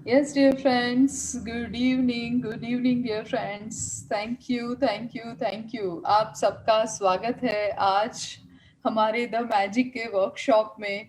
Yes, dear friends. Good evening. Good evening, dear friends. Thank you, thank you, thank you. आप सबका स्वागत है आज हमारे द मैजिक के वर्कशॉप में,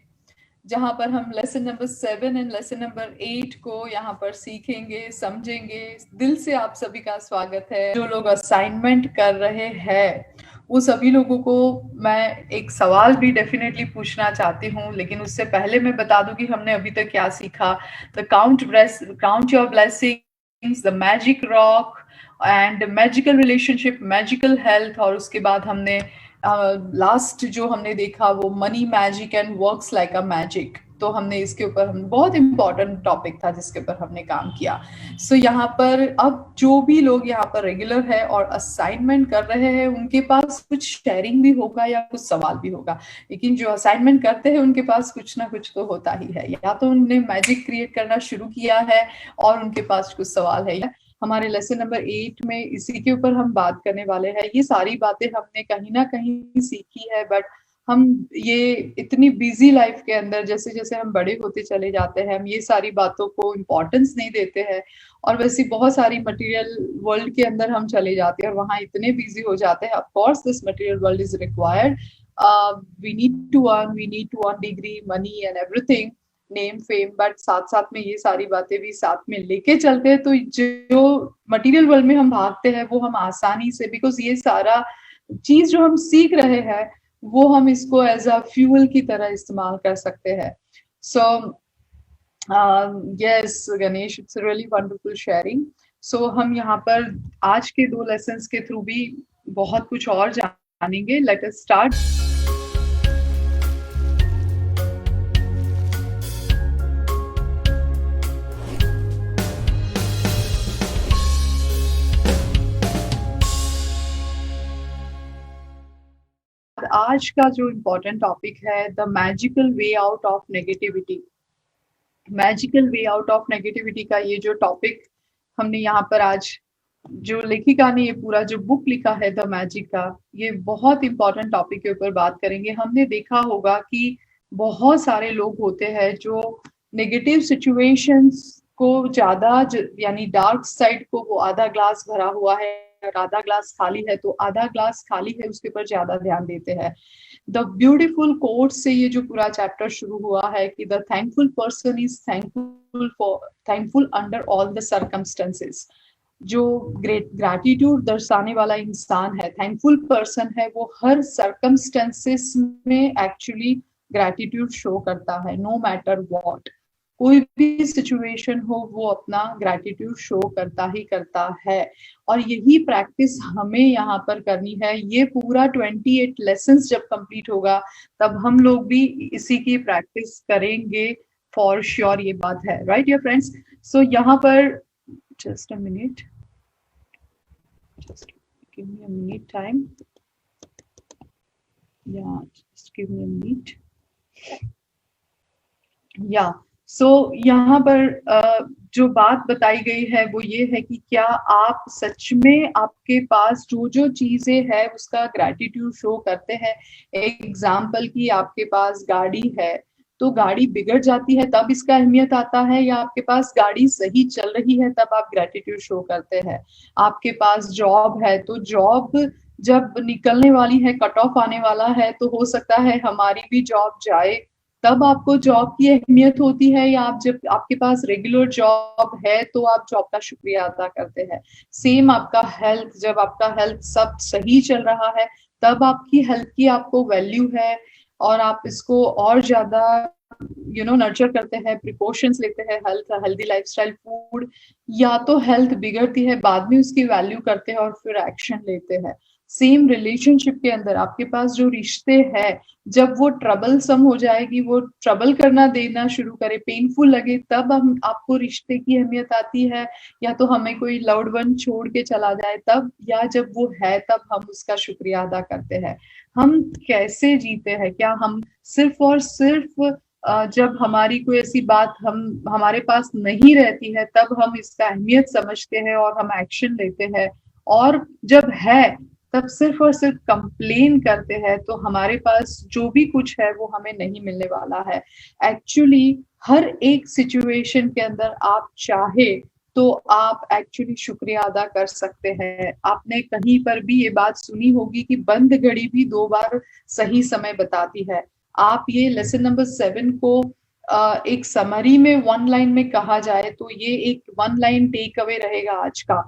जहाँ पर हम lesson number 7 and lesson number 8 को यहाँ पर सीखेंगे, समझेंगे। दिल से आप सभी का स्वागत है। जो लोग असाइनमेंट कर रहे हैं वो सभी लोगों को मैं एक सवाल भी डेफिनेटली पूछना चाहती हूँ, लेकिन उससे पहले मैं बता दूं कि हमने अभी तक क्या सीखा। The count your blessings, the magic rock and magical relationship, magical health, और उसके बाद हमने लास्ट जो हमने देखा वो money magic and works like a magic. तो हमने इसके ऊपर हम बहुत इंपॉर्टेंट टॉपिक था जिसके ऊपर हमने काम किया। सो यहाँ पर अब जो भी लोग यहाँ पर रेगुलर है और असाइनमेंट कर रहे हैं उनके पास कुछ शेयरिंग भी होगा या कुछ सवाल भी होगा, लेकिन जो असाइनमेंट करते हैं उनके पास कुछ ना कुछ तो होता ही है। या तो उन्होंने मैजिक क्रिएट करना शुरू किया है और उनके पास कुछ सवाल है। हमारे लेसन नंबर 8 में इसी के ऊपर हम बात करने वाले हैं। ये सारी बातें हमने कहीं ना कहीं सीखी है, बट हम ये इतनी बिजी लाइफ के अंदर जैसे जैसे हम बड़े होते चले जाते हैं हम ये सारी बातों को इम्पोर्टेंस नहीं देते हैं, और वैसे बहुत सारी मटेरियल वर्ल्ड के अंदर हम चले जाते हैं और वहाँ इतने बिजी हो जाते हैं। Of course this material world is required, we need to earn degree, money and everything, name fame, but साथ साथ में ये सारी बातें भी साथ में लेके चलते हैं। तो जो मटेरियल वर्ल्ड में हम भागते हैं वो हम आसानी से, बिकॉज ये सारा चीज जो हम सीख रहे हैं वो हम इसको एज अ फ्यूल की तरह इस्तेमाल कर सकते हैं। So yes Ganesh, it's really wonderful sharing. So हम यहाँ पर आज के 2 लेसन्स के थ्रू भी बहुत कुछ और जानेंगे। Let us start. आज का जो इम्पोर्टेंट टॉपिक है the magical way out of negativity. Magical way out of negativity का ये जो टॉपिक हमने यहाँ पर आज, जो लेखिका ने ये पूरा जो बुक लिखा है द मैजिक का, ये बहुत इंपॉर्टेंट टॉपिक के ऊपर बात करेंगे। हमने देखा होगा कि बहुत सारे लोग होते हैं जो नेगेटिव सिचुएशंस को ज्यादा यानी डार्क साइड को, वो आधा ग्लास भरा हुआ है और आधा ग्लास खाली है, तो आधा ग्लास खाली है उसके ऊपर ज्यादा ध्यान देते हैं। द ब्यूटिफुल कोट से ये जो पूरा चैप्टर शुरू हुआ है कि the thankful person is thankful under all the circumstances. जो ग्रेट ग्रैटिट्यूड दर्शाने वाला इंसान है, थैंकफुल पर्सन है, वो हर सर्कमस्टेंसेस में एक्चुअली ग्रैटिट्यूड शो करता है, नो मैटर व्हाट। कोई भी सिचुएशन हो वो अपना ग्रैटिट्यूड शो करता ही करता है। और यही प्रैक्टिस हमें यहाँ पर करनी है। ये पूरा 28 लेसन्स जब कंप्लीट होगा तब हम लोग भी इसी की प्रैक्टिस करेंगे फॉर श्योर, ये बात है। Right dear friends? सो यहाँ पर just a minute, just give me a minute time. Yeah, just give me a minute. Yeah, so यहाँ पर जो बात बताई गई है वो ये है कि क्या आप सच में आपके पास जो जो चीजें है उसका ग्रैटिट्यूड शो करते हैं। एग्जाम्पल की आपके पास गाड़ी है तो गाड़ी बिगड़ जाती है तब इसका अहमियत आता है, या आपके पास गाड़ी सही चल रही है तब आप ग्रैटिट्यूड शो करते हैं। आपके पास जॉब है तो जॉब जब निकलने वाली है, कट ऑफ आने वाला है, तो हो सकता है हमारी भी जॉब जाए, तब आपको जॉब की अहमियत होती है, या आप जब आपके पास रेगुलर जॉब है तो आप जॉब का शुक्रिया अदा करते हैं। सेम आपका हेल्थ, जब आपका हेल्थ सब सही चल रहा है तब आपकी हेल्थ की आपको वैल्यू है और आप इसको और ज्यादा नर्चर करते हैं, प्रिकॉशंस लेते हैं, हेल्दी लाइफस्टाइल, फूड। या तो हेल्थ बिगड़ती है, बाद में उसकी वैल्यू करते हैं और फिर एक्शन लेते हैं। सेम रिलेशनशिप के अंदर आपके पास जो रिश्ते हैं, जब वो ट्रबल सम हो जाएगी, वो ट्रबल करना देना शुरू करे, पेनफुल लगे, तब हम आपको रिश्ते की अहमियत आती है। या तो हमें कोई लव्ड वन छोड़ के चला जाए तब, या जब वो है तब हम उसका शुक्रिया अदा करते हैं। हम कैसे जीते हैं? क्या हम सिर्फ और सिर्फ जब हमारी कोई ऐसी बात हमारे पास नहीं रहती है तब हम इसका अहमियत समझते हैं और हम एक्शन लेते हैं, और जब है तब सिर्फ और सिर्फ कंप्लेन करते हैं, तो हमारे पास जो भी कुछ है वो हमें नहीं मिलने वाला है। एक्चुअली हर एक सिचुएशन के अंदर आप चाहे तो आप एक्चुअली शुक्रिया अदा कर सकते हैं। आपने कहीं पर भी ये बात सुनी होगी कि बंद घड़ी भी 2 बार सही समय बताती है। आप ये लेसन नंबर 7 को एक समरी में 1 लाइन में कहा जाए तो ये एक 1 लाइन टेक अवे रहेगा आज का,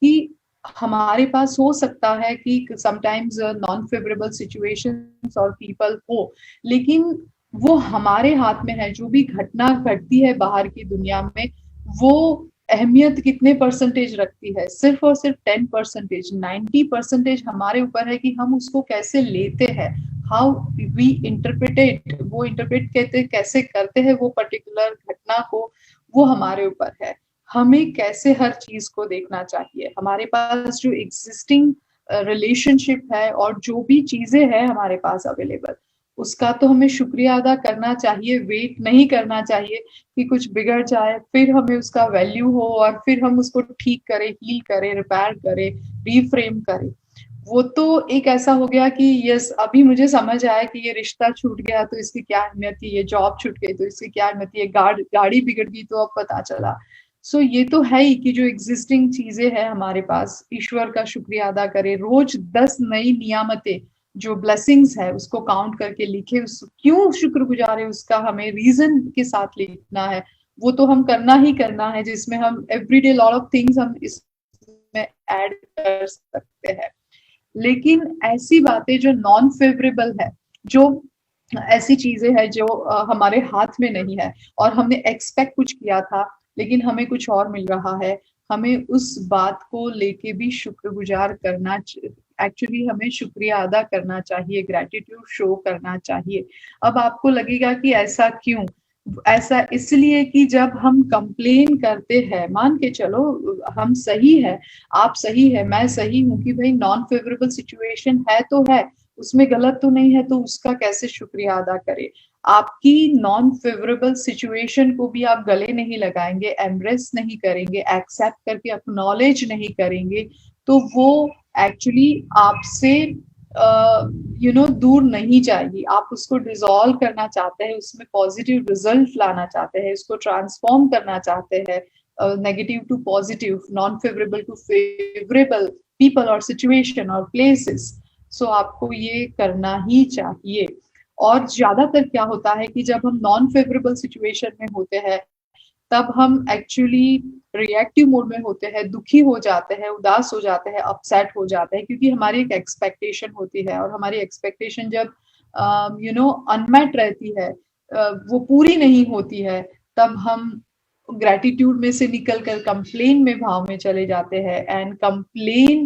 कि हमारे पास हो सकता है कि समटाइम्स नॉन फेवरेबल सिचुएशंस और पीपल हो, लेकिन वो हमारे हाथ में है। जो भी घटना घटती है बाहर की दुनिया में, वो अहमियत कितने परसेंटेज रखती है? सिर्फ और सिर्फ 10%। 90% हमारे ऊपर है कि हम उसको कैसे लेते हैं, हाउ वी इंटरप्रिटेट, वो इंटरप्रेट कहते कैसे करते हैं वो पर्टिकुलर घटना को, वो हमारे ऊपर है। हमें कैसे हर चीज को देखना चाहिए। हमारे पास जो एग्जिस्टिंग रिलेशनशिप है और जो भी चीजें हैं हमारे पास अवेलेबल, उसका तो हमें शुक्रिया अदा करना चाहिए। वेट नहीं करना चाहिए कि कुछ बिगड़ जाए फिर हमें उसका वैल्यू हो और फिर हम उसको ठीक करें, हील करें, रिपेयर करें, रीफ्रेम करें। वो तो एक ऐसा हो गया कि यस, अभी मुझे समझ आया कि ये रिश्ता छूट गया तो इसकी क्या अहमियत थी, ये जॉब छूट गई तो इसकी क्या अहमियत थी, ये गाड़ी बिगड़ गई तो अब पता चला। सो ये तो है ही कि जो एग्जिस्टिंग चीजें हैं हमारे पास, ईश्वर का शुक्रिया अदा करें। रोज 10 नई नियामतें, जो ब्लेसिंग्स है उसको काउंट करके लिखे, उस क्यों शुक्रगुजार है उसका हमें रीजन के साथ लिखना है। वो तो हम करना ही करना है, जिसमें हम एवरीडे लॉट ऑफ थिंग्स हम इसमें ऐड कर सकते हैं। लेकिन ऐसी बातें जो नॉन फेवरेबल है, जो ऐसी चीजें हैं जो हमारे हाथ में नहीं है और हमने एक्सपेक्ट कुछ किया था लेकिन हमें कुछ और मिल रहा है, हमें उस बात को लेके भी शुक्रगुजार करना, एक्चुअली हमें शुक्रिया अदा करना चाहिए, ग्रेटिट्यूड शो करना चाहिए। अब आपको लगेगा कि ऐसा क्यों? ऐसा इसलिए कि जब हम कंप्लेन करते हैं, मान के चलो हम सही है, आप सही है, मैं सही हूँ कि भाई नॉन फेवरेबल सिचुएशन है तो है, उसमें गलत तो नहीं है, तो उसका कैसे शुक्रिया अदा करें? आपकी नॉन फेवरेबल सिचुएशन को भी आप गले नहीं लगाएंगे, एम्ब्रेस नहीं करेंगे, एक्सेप्ट करके एक्नॉलेज नहीं करेंगे, तो वो एक्चुअली आपसे दूर नहीं जाएगी। आप उसको डिसॉल्व करना चाहते हैं, उसमें पॉजिटिव रिजल्ट लाना चाहते हैं, उसको ट्रांसफॉर्म करना चाहते हैं, negative to positive, non favourable to favourable people और सिचुएशन और प्लेसेस। सो आपको ये करना ही चाहिए। और ज्यादातर क्या होता है कि जब हम नॉन फेवरेबल सिचुएशन में होते हैं, तब हम एक्चुअली रिएक्टिव मोड में होते हैं, दुखी हो जाते हैं, उदास हो जाते हैं, अपसेट हो जाते हैं, क्योंकि हमारी एक एक्सपेक्टेशन होती है और हमारी एक्सपेक्टेशन जब अनमेट रहती है, वो पूरी नहीं होती है, तब हम ग्रेटिट्यूड में से निकल कर कंप्लेन में भाव में चले जाते हैं। एंड कंप्लेन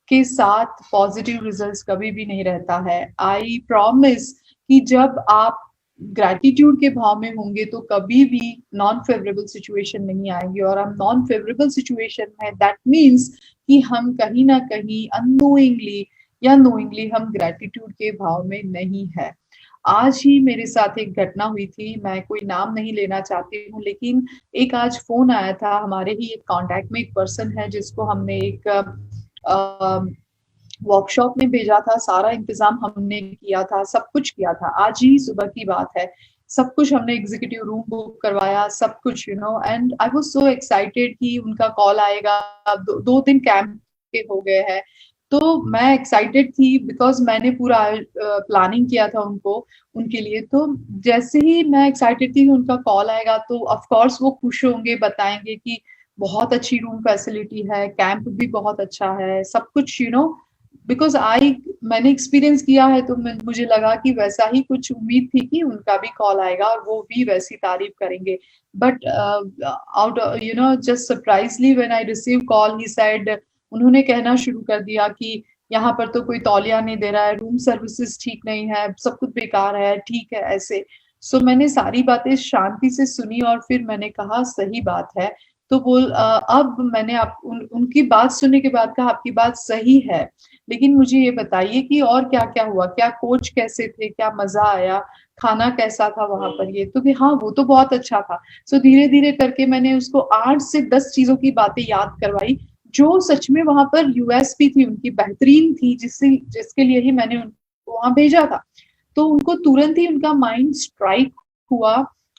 के साथ पॉजिटिव रिजल्ट्स कभी भी नहीं रहता है। आई प्रॉमिस कि जब आप ग्रैटिट्यूड के भाव में होंगे तो कभी भी नॉन फेवरेबल सिचुएशन नहीं आएगी। और हम नॉन फेवरेबल सिचुएशन में, दैट मीन्स कि हम कहीं ना कहीं अननोइंगली या नोइंगली हम ग्रैटिट्यूड के भाव में नहीं है। आज ही मेरे साथ एक घटना हुई थी, मैं कोई नाम नहीं लेना चाहती हूँ, लेकिन एक आज फोन आया था। हमारे ही एक कांटेक्ट में एक पर्सन है जिसको हमने एक वर्कशॉप में भेजा था, सारा इंतजाम हमने किया था, सब कुछ किया था। आज ही सुबह की बात है, सब कुछ हमने एग्जीक्यूटिव रूम बुक करवाया, सब कुछ and I was so excited कि उनका कॉल आएगा। 2 दिन कैंप के हो गए हैं, तो मैं एक्साइटेड थी बिकॉज मैंने पूरा प्लानिंग किया था उनके लिए। तो जैसे ही मैं एक्साइटेड थी कि उनका कॉल आएगा, तो ऑफ कोर्स वो खुश होंगे, बताएंगे कि बहुत अच्छी रूम फैसिलिटी है, कैंप भी बहुत अच्छा है, सब कुछ बिकॉज मैंने एक्सपीरियंस किया है, तो मुझे लगा कि वैसा ही कुछ उम्मीद थी कि उनका भी कॉल आएगा और वो भी वैसी तारीफ करेंगे। But out just सरप्राइजली when I receive call, he said, उन्होंने कहना शुरू कर दिया कि यहाँ पर तो कोई तौलिया नहीं दे रहा है, रूम सर्विसेज ठीक नहीं है, सब कुछ बेकार है, ठीक है ऐसे। सो मैंने सारी बातें शांति से सुनी और फिर मैंने कहा सही बात है। तो अब मैंने उनकी बात सुनने के बाद कहा आपकी बात सही है, लेकिन मुझे ये बताइए कि और क्या क्या हुआ, क्या कोच कैसे थे, क्या मजा आया, खाना कैसा था वहां पर? ये तो कि हाँ वो तो बहुत अच्छा था। सो धीरे धीरे करके मैंने उसको 8 से 10 चीजों की बातें याद करवाई जो सच में वहां पर यूएसपी थी उनकी बेहतरीन थी, जिसके लिए ही मैंने उनको वहां भेजा था। तो उनको तुरंत ही उनका माइंड स्ट्राइक हुआ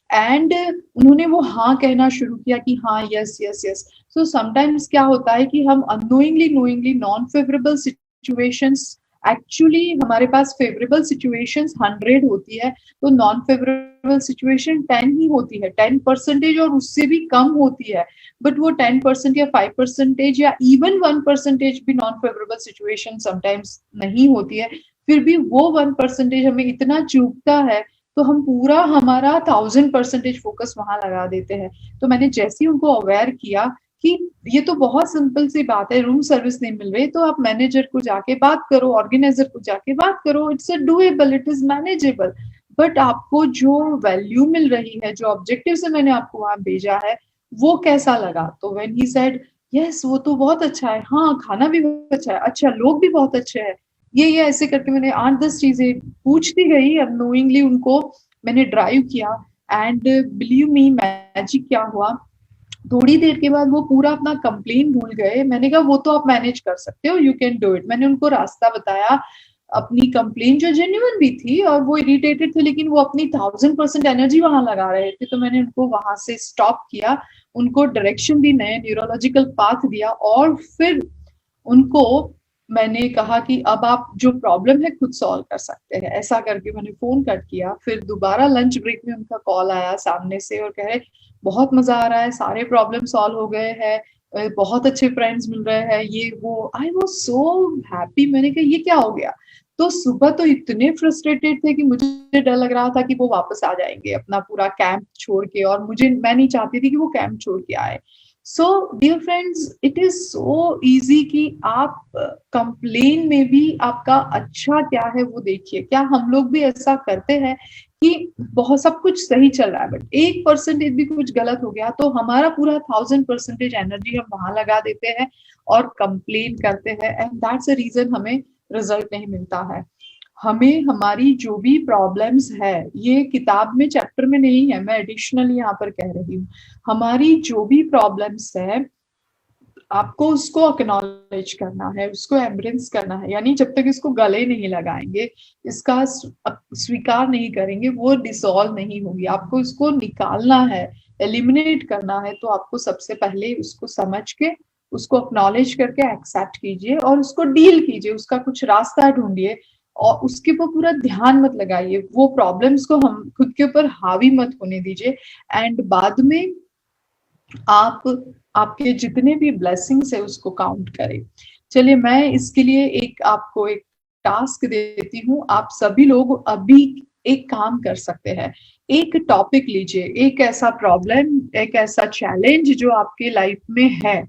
एंड उन्होंने वो हाँ कहना शुरू किया कि हाँ, yes yes yes. So sometimes क्या होता है कि हम unknowingly knowingly non favourable situations, actually हमारे पास फेवरेबल सिचुएशंस 100 होती है, तो नॉन फेवरेबल सिचुएशन 10 ही होती है, 10% और उससे भी कम होती है। बट वो 10% या 5% या इवन 1% भी नॉन फेवरेबल सिचुएशन समटाइम्स नहीं होती है। फिर भी वो 1% हमें इतना चूकता है, तो हम पूरा हमारा 1000% फोकस वहां लगा देते हैं। तो मैंने जैसे ही उनको अवेयर किया कि ये तो बहुत सिंपल सी बात है, रूम सर्विस नहीं मिल रही तो आप मैनेजर को जाके बात करो, ऑर्गेनाइजर को जाके बात करो, it's a doable, it is manageable. But आपको जो वैल्यू मिल रही है, जो ऑब्जेक्टिव से मैंने आपको वहां भेजा है, वो कैसा लगा? तो व्हेन ही सेड यस, वो तो बहुत अच्छा है, हाँ खाना भी बहुत अच्छा है, अच्छा लोग भी बहुत अच्छे हैं, ये ऐसे करके मैंने 8-10 चीजें पूछती गई, अननोइंगली उनको मैंने ड्राइव किया। एंड बिलीव मी, मैजिक क्या हुआ, थोड़ी देर के बाद वो पूरा अपना कंप्लेन भूल गए। मैंने कहा वो तो आप मैनेज कर सकते हो, यू कैन डू इट। मैंने उनको रास्ता बताया, अपनी कंप्लेन जो जेन्युइन भी थी और वो इरिटेटेड थे, लेकिन वो अपनी 1000% एनर्जी वहां लगा रहे थे, तो मैंने उनको वहां से स्टॉप किया, उनको डायरेक्शन दी, नए न्यूरोलॉजिकल पाथ दिया, और फिर उनको मैंने कहा कि अब आप जो प्रॉब्लम है खुद सॉल्व कर सकते हैं। ऐसा करके मैंने फोन कट किया। फिर दोबारा लंच ब्रेक में उनका कॉल आया सामने से और कह रहे बहुत मजा आ रहा है, सारे प्रॉब्लम सॉल्व हो गए हैं, बहुत अच्छे फ्रेंड्स मिल रहे हैं, ये वो। I was so happy. मैंने कहा ये क्या हो गया? तो सुबह तो इतने फ्रस्ट्रेटेड थे कि मुझे डर लग रहा था कि वो वापस आ जाएंगे अपना पूरा कैंप छोड़ के, और मैं नहीं चाहती थी कि वो कैंप छोड़ के आए। So dear friends, it is so easy कि आप कंप्लेन में भी आपका अच्छा क्या है वो देखिए। क्या हम लोग भी ऐसा करते हैं कि बहुत सब कुछ सही चल रहा है, बट 1% भी कुछ गलत हो गया तो हमारा पूरा 1000% एनर्जी हम वहां लगा देते हैं और कंप्लेन करते हैं, एंड दैट्स अ रीजन हमें रिजल्ट नहीं मिलता है। हमें हमारी जो भी प्रॉब्लम्स है, ये किताब में चैप्टर में नहीं है, मैं एडिशनली यहाँ पर कह रही हूँ, हमारी जो भी प्रॉब्लम्स है आपको उसको अक्नॉलेज करना है, उसको एम्ब्रेस करना है। यानी जब तक इसको गले नहीं लगाएंगे, इसका स्वीकार नहीं करेंगे, वो डिसॉल्व नहीं होगी। आपको इसको निकालना है, एलिमिनेट करना है, तो आपको सबसे पहले उसको समझ के, उसको अक्नॉलेज करके एक्सेप्ट कीजिए और उसको डील कीजिए, उसका कुछ रास्ता ढूंढिए, और उसके ऊपर पूरा ध्यान मत लगाइए, वो प्रॉब्लम्स को हम खुद के ऊपर हावी मत होने दीजिए। एंड बाद में आप आपके जितने भी ब्लेसिंग्स है उसको काउंट करें। चलिए, मैं इसके लिए आपको एक टास्क देती हूँ। आप सभी लोग अभी एक काम कर सकते हैं, एक टॉपिक लीजिए, एक ऐसा प्रॉब्लम, एक ऐसा चैलेंज जो आपके लाइफ में है।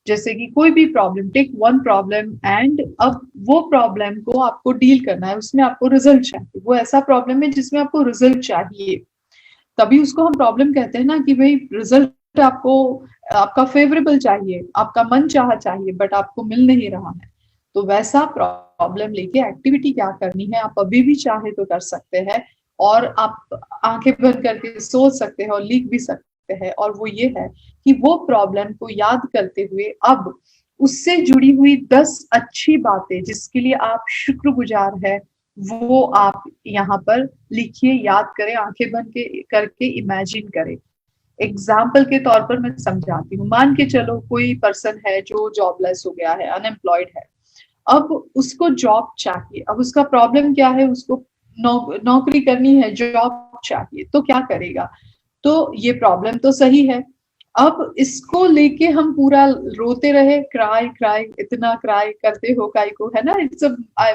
जैसे कि कोई भी problem, take one problem, and अब वो प्रॉब्लम को आपको डील करना है, उसमें आपको रिजल्ट चाहिए। वो ऐसा प्रॉब्लम है जिसमें आपको रिजल्ट चाहिए, तभी उसको हम प्रॉब्लम कहते हैं ना, कि भाई रिजल्ट आपको, आपका फेवरेबल चाहिए, आपका मन चाहा चाहिए, बट आपको मिल नहीं रहा है। तो वैसा प्रॉब्लम लेके एक्टिविटी क्या करनी है, आप अभी भी चाहे तो कर सकते हैं, और आप आंखें बंद करके सोच सकते हैं और लिख भी सकते हैं। और वो ये है कि वो प्रॉब्लम को याद करते हुए अब उससे जुड़ी हुई 10 अच्छी बातें जिसके लिए आप शुक्रगुजार है, वो आप यहाँ पर लिखिए, याद करें, आंखें बंद के करके इमेजिन करें। एग्जाम्पल के तौर पर मैं समझाती हूँ। मान के चलो कोई पर्सन है जो जॉबलेस हो गया है, अनएम्प्लॉयड है, अब उसको जॉब चाहिए। अब उसका प्रॉब्लम क्या है, उसको नौकरी करनी है, जॉब चाहिए, तो क्या करेगा? तो ये प्रॉब्लम तो सही है। अब इसको लेके हम पूरा रोते रहे, क्राई क्राई, इतना क्राई करते हो काय को, है ना? इट्स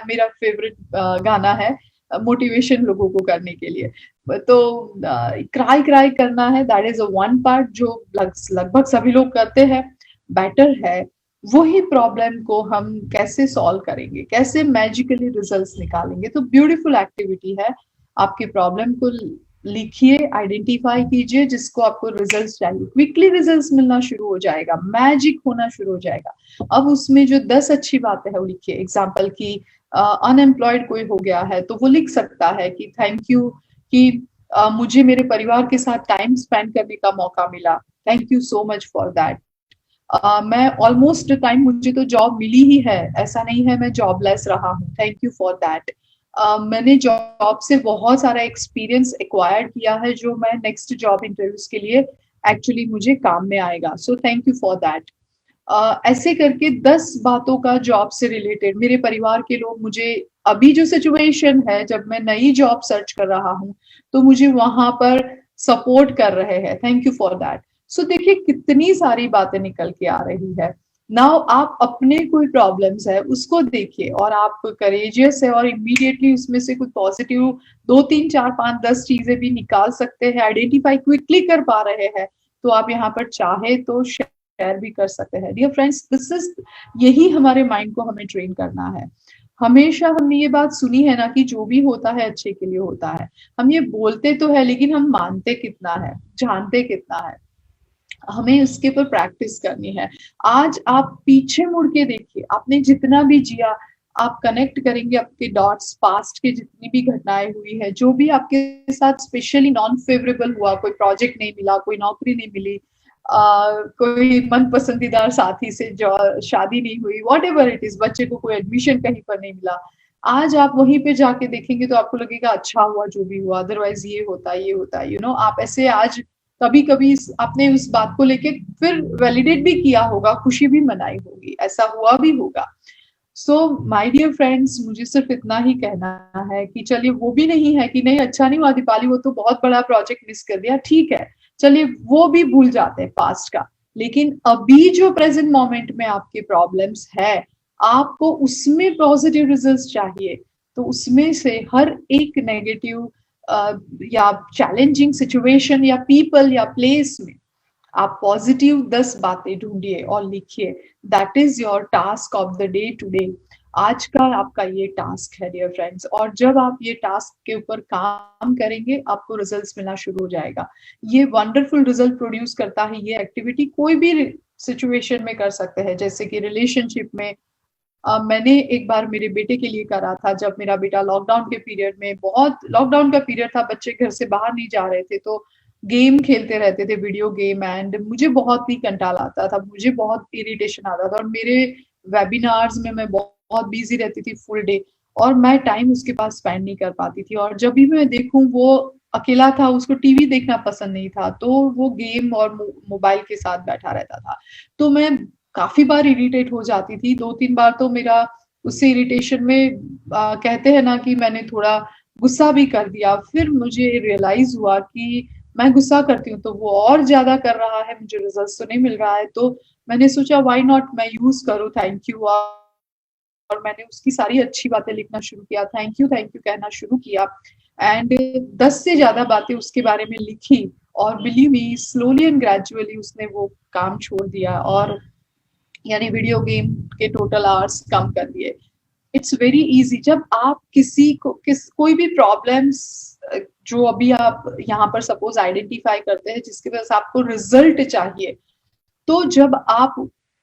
मेरा फेवरेट गाना है मोटिवेशन लोगों को करने के लिए। तो क्राई क्राई करना है, that is a one part जो लगभग सभी लोग करते हैं। बेटर है वही प्रॉब्लम को हम कैसे सॉल्व करेंगे, कैसे मैजिकली रिजल्ट्स निकालेंगे। तो ब्यूटीफुल एक्टिविटी है, आपकी प्रॉब्लम को लिखिए, आइडेंटिफाई कीजिए, जिसको आपको रिजल्ट्स चाहिए, क्विकली रिजल्ट्स मिलना शुरू हो जाएगा, मैजिक होना शुरू हो जाएगा। अब उसमें जो 10 अच्छी बातें हैं वो लिखिए। एग्जाम्पल की अनएम्प्लॉयड कोई हो गया है तो वो लिख सकता है कि थैंक यू कि मुझे मेरे परिवार के साथ टाइम स्पेंड करने का मौका मिला, thank you so much for that. मैं ऑलमोस्ट टाइम मुझे तो जॉब मिली ही है, ऐसा नहीं है मैं जॉबलेस रहा हूँ, थैंक यू फॉर दैट। मैंने जॉब से बहुत सारा एक्सपीरियंस एक्वायर किया है जो मैं नेक्स्ट जॉब इंटरव्यूज के लिए एक्चुअली मुझे काम में आएगा, so thank you for that. ऐसे करके 10 बातों का जॉब से रिलेटेड मेरे परिवार के लोग मुझे, अभी जो सिचुएशन है जब मैं नई जॉब सर्च कर रहा हूँ तो मुझे वहां पर सपोर्ट कर रहे हैं, थैंक यू फॉर दैट। सो देखिए कितनी सारी बातें निकल के आ रही है। नाउ आप अपने कोई प्रॉब्लम्स है उसको देखिए और आप करेजियस है और इमीडिएटली उसमें से कुछ पॉजिटिव 2 3 4 5 10 चीजें भी निकाल सकते हैं, आइडेंटिफाई क्विकली कर पा रहे हैं, तो आप यहाँ पर चाहे तो शेयर भी कर सकते हैं। डियर फ्रेंड्स, दिस इज, यही हमारे माइंड को हमें ट्रेन करना है। हमेशा हमने ये बात सुनी है ना कि जो भी होता है अच्छे के लिए होता है। हम ये बोलते तो है लेकिन हम मानते कितना है, जानते कितना है, हमें उसके ऊपर प्रैक्टिस करनी है। आज आप पीछे मुड़ के देखिए, आपने जितना भी जिया, आप कनेक्ट करेंगे आपके डॉट्स, पास्ट के जितनी भी घटनाएं हुई है, जो भी आपके साथ स्पेशली नॉन फेवरेबल हुआ, कोई प्रोजेक्ट नहीं मिला, कोई नौकरी नहीं मिली, कोई मन पसंदीदा साथी से जो शादी नहीं हुई, वॉट एवर इट इज, बच्चे को कोई एडमिशन कहीं पर नहीं मिला, आज आप वहीं पे जाके देखेंगे तो आपको लगेगा अच्छा हुआ जो भी हुआ, अदरवाइज ये होता, ये होता, यू नो। आप ऐसे आज कभी कभी आपने उस बात को लेके फिर वैलिडेट भी किया होगा, खुशी भी मनाई होगी, ऐसा हुआ भी होगा। सो माय डियर फ्रेंड्स, मुझे सिर्फ इतना ही कहना है कि चलिए, वो भी नहीं है कि नहीं अच्छा नहीं हुआ दीपाली, वो तो बहुत बड़ा प्रोजेक्ट मिस कर दिया, ठीक है, चलिए वो भी भूल जाते हैं पास्ट का। लेकिन अभी जो प्रेजेंट मोमेंट में आपके प्रॉब्लम्स है, आपको उसमें पॉजिटिव रिजल्ट्स चाहिए, तो उसमें से हर एक नेगेटिव या चैलेंजिंग सिचुएशन या पीपल या प्लेस में आप पॉजिटिव 10 बातें ढूंढिए और लिखिए। That is your task of the day today. आज का आपका ये टास्क है डियर फ्रेंड्स, और जब आप ये टास्क के ऊपर काम करेंगे आपको रिजल्ट्स मिलना शुरू हो जाएगा। ये वंडरफुल रिजल्ट प्रोड्यूस करता है ये एक्टिविटी, कोई भी सिचुएशन में कर सकते हैं, जैसे कि रिलेशनशिप में। मैंने एक बार मेरे बेटे के लिए करा था, जब मेरा बेटा लॉकडाउन के पीरियड में, बहुत लॉकडाउन का पीरियड था, बच्चे घर से बाहर नहीं जा रहे थे, तो गेम खेलते रहते थे, वीडियो गेम, एंड मुझे बहुत ही कंटाल आता था, मुझे बहुत इरिटेशन आता था, और मेरे वेबिनार्स में मैं बहुत बिजी रहती थी फुल डे, और मैं टाइम उसके पास स्पेंड नहीं कर पाती थी। और जब भी मैं देखूं वो अकेला था, उसको टीवी देखना पसंद नहीं था, तो वो गेम और मोबाइल के साथ बैठा रहता था, तो मैं काफी बार इरिटेट हो जाती थी। 2 3 बार तो मेरा उससे इरिटेशन में कहते हैं ना कि मैंने थोड़ा गुस्सा भी कर दिया। फिर मुझे रियलाइज हुआ कि मैं गुस्सा करती हूँ तो वो और ज्यादा कर रहा है, मुझे रिजल्ट तो नहीं मिल रहा है, तो मैंने सोचा व्हाई नॉट मैं यूज करूँ थैंक यू, और मैंने उसकी सारी अच्छी बातें लिखना शुरू किया, थैंक यू कहना शुरू किया, एंड 10 से ज्यादा बातें उसके बारे में लिखी, और believe me slowly and gradually उसने वो काम छोड़ दिया, और यानी वीडियो गेम के टोटल आवर्स कम कर दिए। It's very easy. जब आप किसी को कोई भी प्रॉब्लम्स जो अभी आप यहाँ पर सपोज आइडेंटिफाई करते हैं जिसके वजह से आपको रिजल्ट चाहिए, तो जब आप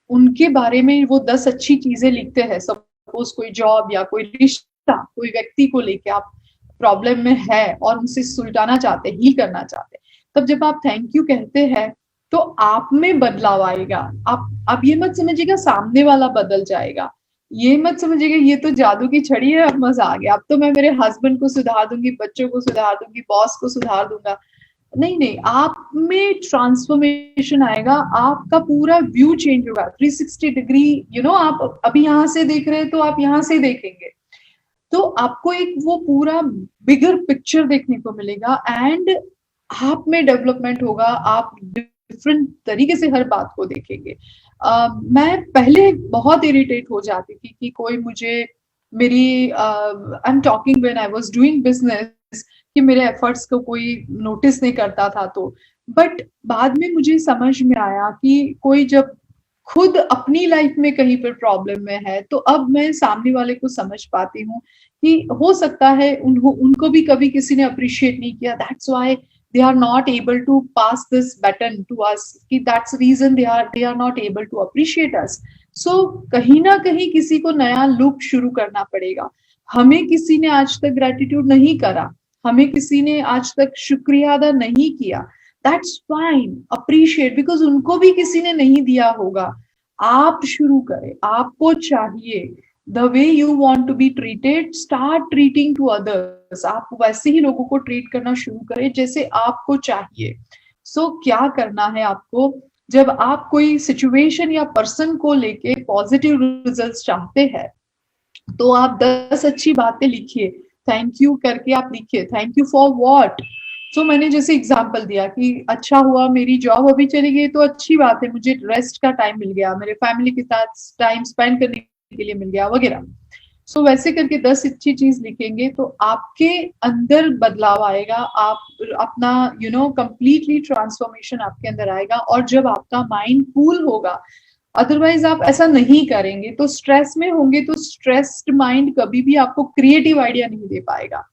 उनके बारे में वो 10 अच्छी चीजें लिखते हैं, सपोज कोई जॉब या कोई रिश्ता, कोई व्यक्ति को लेके आप प्रॉब्लम में है और उनसे सुलझाना चाहते, हील करना चाहते, तब जब आप थैंक यू कहते हैं तो आप में बदलाव आएगा। आप ये मत समझिएगा सामने वाला बदल जाएगा, ये मत समझिएगा ये तो जादू की छड़ी है अब मजा आ गया, अब तो मैं मेरे हस्बैंड को सुधार दूंगी, बच्चों को सुधार दूंगी, बॉस को सुधार दूंगा। नहीं नहीं, आप में ट्रांसफॉर्मेशन आएगा, आपका पूरा व्यू चेंज होगा 360 डिग्री। यू नो, आप अभी यहाँ से देख रहे हैं तो आप यहाँ से देखेंगे, तो आपको एक वो पूरा बिगर पिक्चर देखने को मिलेगा, एंड आप में डेवलपमेंट होगा, आप डिफरेंट तरीके से हर बात को देखेंगे। मैं पहले बहुत इरिटेट हो जाती थी कि कोई मुझे मेरी I am talking when I was doing business, कि मेरे एफर्ट्स को कोई नोटिस नहीं करता था, तो बट बाद में मुझे समझ में आया कि कोई जब खुद अपनी लाइफ में कहीं पर प्रॉब्लम में है, तो अब मैं सामने वाले को समझ पाती हूँ कि हो सकता है उनको भी कभी किसी ने अप्रिशिएट नहीं किया, that's why they are not able to pass this baton to us, कि that's the reason they are not able to appreciate us। so कहीं ना कहीं किसी को नया लूप शुरू करना पड़ेगा। हमें किसी ने आज तक ग्रेटिट्यूड नहीं करा, हमें किसी ने आज तक शुक्रिया अदा नहीं किया, दैट्स फाइन, अप्रिशिएट, बिकॉज उनको भी किसी ने नहीं दिया होगा। आप शुरू करें, आपको चाहिए the way you want to be treated, start treating to others. आप वैसे ही लोगों को ट्रीट करना शुरू करें जैसे आपको चाहिए। सो क्या करना है आपको, जब आप कोई सिचुएशन या पर्सन को लेके पॉजिटिव रिजल्ट्स चाहते हैं, तो आप 10 अच्छी बातें लिखिए, थैंक यू करके आप लिखिए, थैंक यू फॉर व्हाट। सो मैंने जैसे एग्जांपल दिया कि अच्छा हुआ मेरी जॉब अभी चली गई तो अच्छी बात है, मुझे रेस्ट का टाइम मिल गया, मेरे फैमिली के साथ टाइम स्पेंड करने के लिए मिल गया वगैरह। सो वैसे करके 10 अच्छी चीज लिखेंगे तो आपके अंदर बदलाव आएगा, आप अपना कंप्लीटली ट्रांसफॉर्मेशन आपके अंदर आएगा। और जब आपका माइंड कूल होगा, अदरवाइज आप ऐसा नहीं करेंगे तो स्ट्रेस में होंगे, तो स्ट्रेस्ड माइंड कभी भी आपको क्रिएटिव आइडिया नहीं दे पाएगा।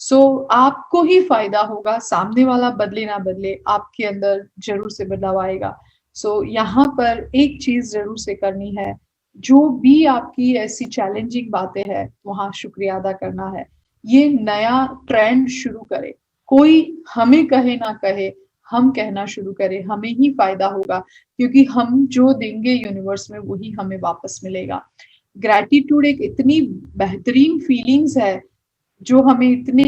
सो आपको ही फायदा होगा, सामने वाला बदले ना बदले, आपके अंदर जरूर से बदलाव आएगा। सो यहाँ पर एक चीज जरूर से करनी है, जो भी आपकी ऐसी चैलेंजिंग बातें हैं वहां शुक्रिया अदा करना है। ये नया ट्रेंड शुरू करे, कोई हमें कहे ना कहे, हम कहना शुरू करें, हमें ही फायदा होगा, क्योंकि हम जो देंगे यूनिवर्स में वही हमें वापस मिलेगा। ग्रैटिट्यूड एक इतनी बेहतरीन फीलिंग्स है जो हमें इतने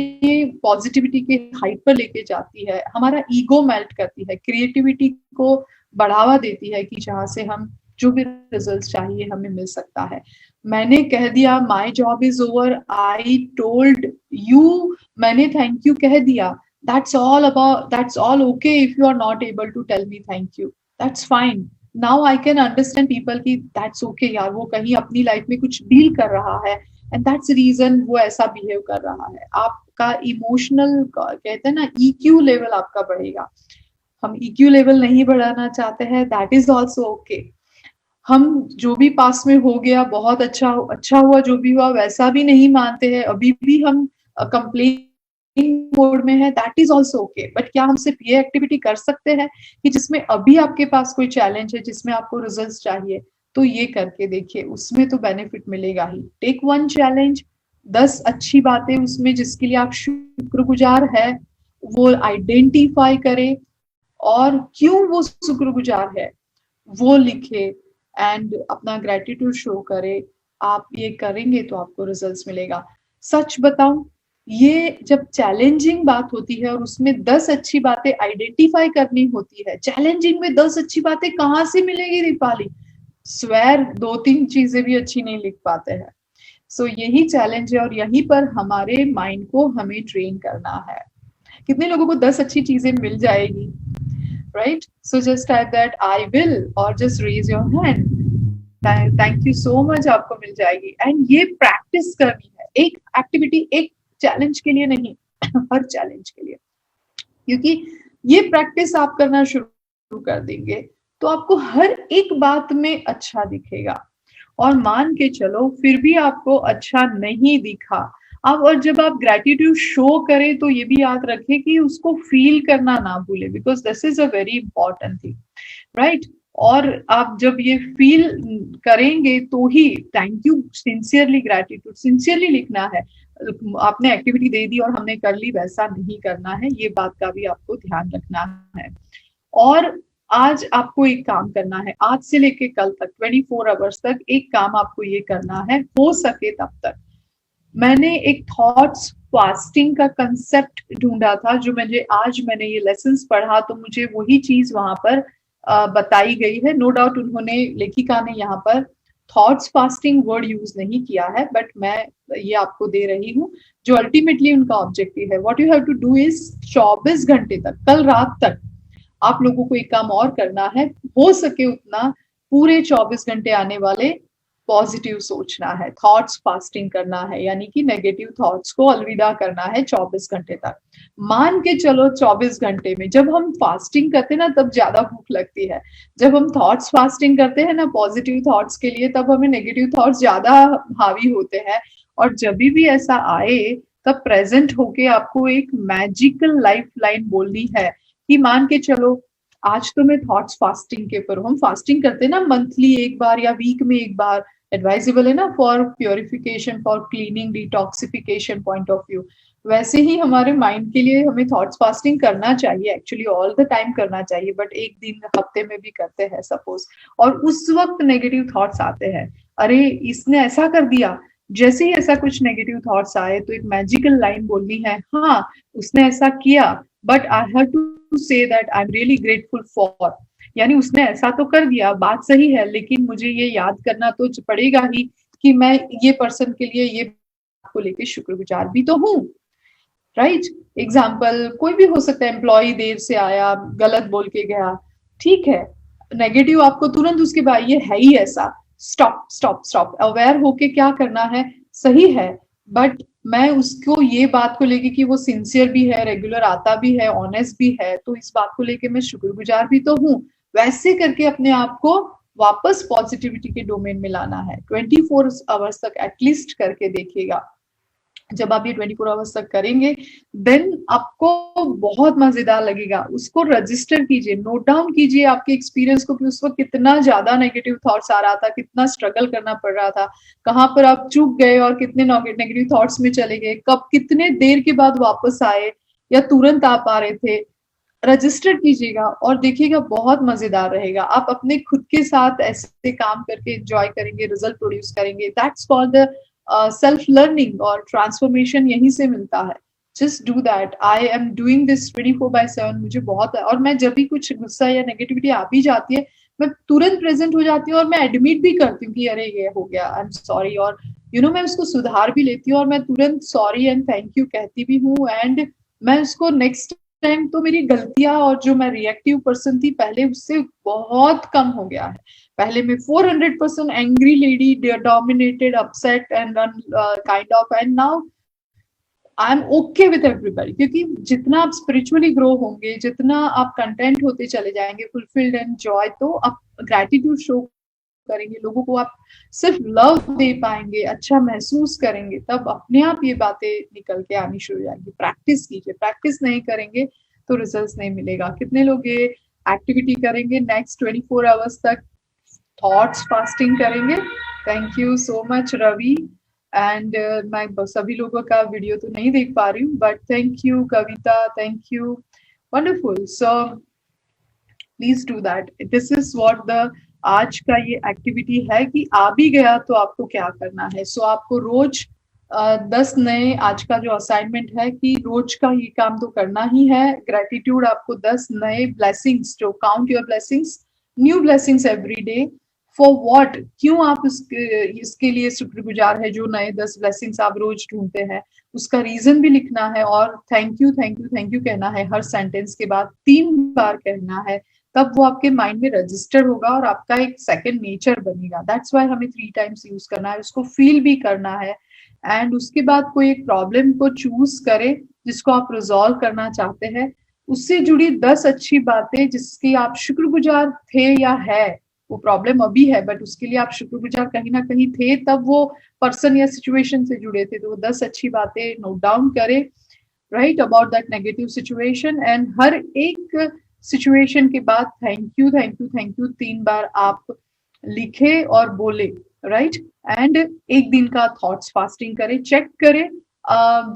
पॉजिटिविटी के हाइट पर लेके जाती है, हमारा ईगो मेल्ट करती है, क्रिएटिविटी को बढ़ावा देती है, कि जहां से हम जो भी रिजल्ट चाहिए हमें मिल सकता है। मैंने कह दिया my job is over, I told you, मैंने थैंक यू कह दिया, that's all okay if you are not able to tell me thank you, that's fine. now I can understand people कि that's okay यार, वो कहीं अपनी life में कुछ डील कर रहा है एंड दैट्स रीजन वो ऐसा बिहेव कर रहा है। आपका इमोशनल कहते हैं ना EQ लेवल आपका बढ़ेगा। हम EQ लेवल नहीं बढ़ाना चाहते हैं, दैट इज ऑल्सो ओके। हम जो भी पास में हो गया बहुत अच्छा हुआ, जो भी हुआ वैसा भी नहीं मानते हैं, अभी भी हम कंप्लेन मोड में है, that is also okay. But क्या हम सिर्फ ये एक्टिविटी कर सकते हैं कि जिसमें अभी आपके पास कोई चैलेंज है, जिसमें आपको रिजल्ट्स चाहिए, तो ये करके देखिए, उसमें तो बेनिफिट मिलेगा ही। टेक वन चैलेंज, 10 अच्छी बातें उसमें जिसके लिए आप शुक्रगुजार है वो आइडेंटिफाई करे, और क्यों वो शुक्रगुजार है वो लिखे, एंड अपना ग्रेटिट्यूड शो करे। आप ये करेंगे तो आपको रिजल्ट्स मिलेगा। सच बताऊं, ये जब चैलेंजिंग बात होती है और उसमें 10 अच्छी बातें आइडेंटिफाई करनी होती है, चैलेंजिंग में 10 अच्छी बातें कहाँ से मिलेगी दीपाली, स्वेर 2-3 चीजें भी अच्छी नहीं लिख पाते हैं। सो यही चैलेंज है, और यहीं पर हमारे माइंड को हमें ट्रेन करना है। कितने लोगों को 10 अच्छी चीजें मिल जाएगी, right? So just type that I will, और just raise your hand, thank you so much, आपको मिल जाएगी। एंड ये प्रैक्टिस करनी है, एक एक्टिविटी एक चैलेंज के लिए नहीं, हर चैलेंज के लिए, क्योंकि ये प्रैक्टिस आप करना शुरू कर देंगे तो आपको हर एक बात में अच्छा दिखेगा। और मान के चलो फिर भी आपको अच्छा नहीं दिखा, अब और जब आप ग्रेटिट्यूड शो करें तो ये भी याद रखें कि उसको फील करना ना भूले, because this is a very important thing, right? और आप जब ये फील करेंगे तो ही thank you, sincerely gratitude sincerely लिखना है। आपने एक्टिविटी दे दी और हमने कर ली, वैसा नहीं करना है, ये बात का भी आपको ध्यान रखना है। और आज आपको एक काम करना है, आज से लेके कल तक 24 आवर्स तक एक काम आपको ये करना है, हो सके तब तक। मैंने एक थॉट्स फास्टिंग का कंसेप्ट ढूंढा था, जो मैंने ये लेसन्स पढ़ा तो मुझे वही चीज वहां पर बताई गई है। नो डाउट उन्होंने, लेखिका ने यहाँ पर थॉट्स फास्टिंग वर्ड यूज नहीं किया है, बट मैं ये आपको दे रही हूँ जो अल्टीमेटली उनका ऑब्जेक्टिव है। What you have to do is 24 घंटे तक, कल रात तक आप लोगों को एक काम और करना है, हो सके उतना पूरे 24 घंटे आने वाले पॉजिटिव सोचना है, थॉट्स फास्टिंग करना है, यानी कि नेगेटिव थॉट्स को अलविदा करना है 24 घंटे तक। मान के चलो 24 घंटे में, जब हम फास्टिंग करते हैं ना तब ज्यादा भूख लगती है, जब हम थॉट्स फास्टिंग करते हैं ना पॉजिटिव थॉट्स के लिए, तब हमें नेगेटिव थॉट्स ज्यादा हावी होते हैं। और जब भी ऐसा आए तब प्रेजेंट होके आपको एक मैजिकल लाइफ लाइन बोलनी है कि मान के चलो आज तो मैं थॉट्स फास्टिंग के पर हूँ। हम फास्टिंग करते हैं ना मंथली एक बार या वीक में एक बार, एडवाइजेबल है ना, for purification, for cleaning, detoxification point of view. वैसे ही हमारे माइंड के लिए हमें थॉट्स फास्टिंग करना चाहिए, एक्चुअली ऑल द टाइम करना चाहिए, बट एक दिन हफ्ते में भी करते हैं सपोज, और उस वक्त नेगेटिव थॉट्स आते हैं, अरे इसने ऐसा कर दिया, जैसे ही ऐसा कुछ नेगेटिव थॉट्स आए तो एक मैजिकल लाइन बोलनी है, हाँ उसने ऐसा किया but I have to say that I am really grateful for, यानी उसने ऐसा तो कर दिया, बात सही है, लेकिन मुझे ये याद करना तो पड़ेगा ही कि मैं ये पर्सन के लिए ये को लेके शुक्रगुजार भी तो हूँ, राइट। एग्जाम्पल कोई भी हो सकता है, एम्प्लॉय देर से आया, गलत बोल के गया, ठीक है, नेगेटिव आपको तुरंत उसके बाद ये है ही ऐसा, स्टॉप स्टॉप स्टॉप, अवेयर होके क्या करना है, सही है, बट मैं उसको ये बात को लेके कि वो सिंसियर भी है, रेगुलर आता भी है, ऑनेस्ट भी है, तो इस बात को लेके मैं शुक्रगुजार भी तो हूँ, वैसे करके अपने आप को वापस पॉजिटिविटी के डोमेन में लाना है। 24 आवर्स तक एटलीस्ट करके देखिएगा। जब आप ये 24 आवर्स तक करेंगे देन आपको बहुत मजेदार लगेगा। उसको रजिस्टर कीजिए, नोट डाउन कीजिए आपके एक्सपीरियंस को कि उस वक्त कितना ज्यादा नेगेटिव थॉट्स आ रहा था, कितना स्ट्रगल करना पड़ रहा था, कहाँ पर आप चूक गए और कितने नेगेटिव थॉट्स में चले गए, कब कितने देर के बाद वापस आए या तुरंत आप आ रहे थे। रजिस्टर कीजिएगा और देखिएगा, बहुत मजेदार रहेगा। आप अपने खुद के साथ ऐसे काम करके एंजॉय करेंगे, रिजल्ट प्रोड्यूस करेंगे। That's called the self learning और ट्रांसफॉर्मेशन, यहीं से मिलता है। Just do that. I am doing this 24/7। मुझे बहुत, और मैं जब भी कुछ गुस्सा या नेगेटिविटी आ भी जाती है, मैं तुरंत प्रेजेंट हो जाती हूँ और मैं एडमिट भी करती हूँ कि अरे ये हो गया, आई एम सॉरी, और मैं उसको सुधार भी लेती हूँ और मैं तुरंत सॉरी एंड थैंक यू कहती भी हूँ। एंड मैं उसको नेक्स्ट टाइम तो मेरी गलतियां और जो मैं रिएक्टिव पर्सन थी पहले, उससे बहुत कम हो गया है। पहले मैं 400% angry lady, dominated, upset and kind of, and now I am okay with everybody. क्योंकि जितना आप स्पिरिचुअली ग्रो होंगे, जितना आप कंटेंट होते चले जाएंगे, फुलफिल्ड एंड जॉय, तो आप ग्रेटिट्यूड शो करेंगे, लोगों को आप सिर्फ लव दे पाएंगे, अच्छा महसूस करेंगे, तब अपने आप ये बातें निकल के आनी शुरू हो जाएंगी। प्रैक्टिस कीजिए, प्रैक्टिस नहीं करेंगे तो रिजल्ट्स नहीं मिलेगा। कितने लोग ये एक्टिविटी करेंगे नेक्स्ट 24 आवर्स तक, थॉट्स फास्टिंग करेंगे? Thank you so much Ravi. And मैं सभी लोगों का वीडियो तो नहीं देख पा रही हूँ, but thank you Kavita, thank you, wonderful. So please do that. This is what the आज का ये एक्टिविटी है कि आ भी गया तो आपको क्या करना है। सो आपको रोज 10 नए, आज का जो असाइनमेंट है कि रोज का ये काम तो करना ही है। ग्रेटिट्यूड, आपको 10 नए ब्लेसिंग्स, जो count your blessings, new blessings every day. For what, क्यों आप इसके लिए शुक्रगुजार है, जो नए 10 ब्लेसिंग्स आप रोज ढूंढते हैं, उसका रीजन भी लिखना है। और thank you thank you thank you कहना है, हर सेंटेंस के बाद 3 बार कहना है, तब वो आपके माइंड में रजिस्टर होगा और आपका एक सेकंड नेचर बनेगा। दैट्स वाई हमें 3 टाइम्स यूज करना है, उसको फील भी करना है। एंड उसके बाद कोई एक प्रॉब्लम को चूज करें जिसको आप रिजॉल्व करना चाहते हैं, उससे जुड़ी 10 अच्छी बातें जिसकी आप शुक्रगुजार थे या है। वो प्रॉब्लम अभी है बट उसके लिए आप शुक्रगुजार कहीं ना कहीं थे, तब वो पर्सन या सिचुएशन से जुड़े थे, तो वो 10 अच्छी बातें नोट डाउन करें, right, about that negative situation. And हर एक सिचुएशन के बाद thank you thank you thank you 3 बार आप लिखे और बोले, राइट। एंड एक दिन का थॉट्स फास्टिंग करें, चेक करें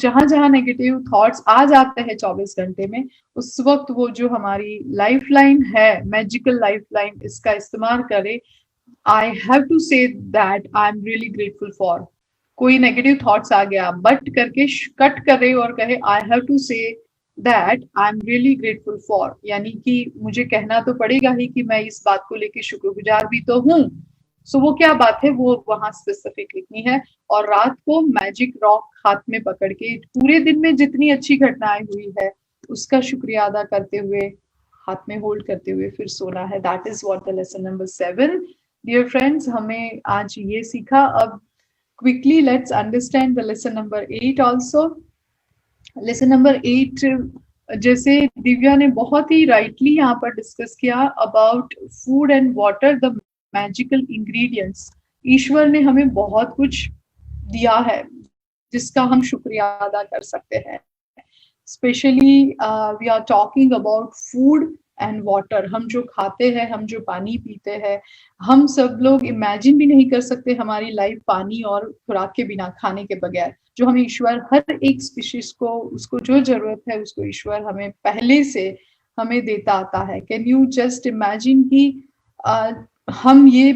जहां जहां नेगेटिव थॉट्स आ जाते हैं 24 घंटे में, उस वक्त वो जो हमारी लाइफ लाइन है, मैजिकल लाइफ लाइन, इसका इस्तेमाल करें। I have to say that I am really grateful for. कोई नेगेटिव थॉट्स आ गया, बट करके कट करे और कहे I have to say that I am really grateful for, यानी कि मुझे कहना तो पड़ेगा ही कि मैं इस बात को लेके शुक्रगुजार भी तो हूँ। सो वो क्या बात है, वो वहां स्पेसिफिक लिखनी है। और रात को मैजिक रॉक हाथ में पकड़ के पूरे दिन में जितनी अच्छी घटनाएं हुई है उसका शुक्रिया अदा करते हुए, हाथ में होल्ड करते हुए फिर सोना है। That is what the lesson number 7। Dear friends, हमें आज ये सीखा। अब quickly let's understand the lesson number 8 also. Lesson number 8, जैसे दिव्या ने बहुत ही राइटली यहाँ पर डिस्कस किया about food and water, the magical ingredients. ईश्वर ने हमें बहुत कुछ दिया है जिसका हम शुक्रिया अदा कर सकते हैं। Specially we are talking about food and water, हम जो खाते हैं, हम जो पानी पीते हैं, हम सब लोग इमेजिन भी नहीं कर सकते हमारी लाइफ पानी और खुराक के बिना, खाने के बगैर। जो हमें ईश्वर हर एक स्पीशीज को, उसको जो जरूरत है उसको ईश्वर हमें पहले से हमें देता आता है। कैन यू जस्ट इमेजिन कि हम ये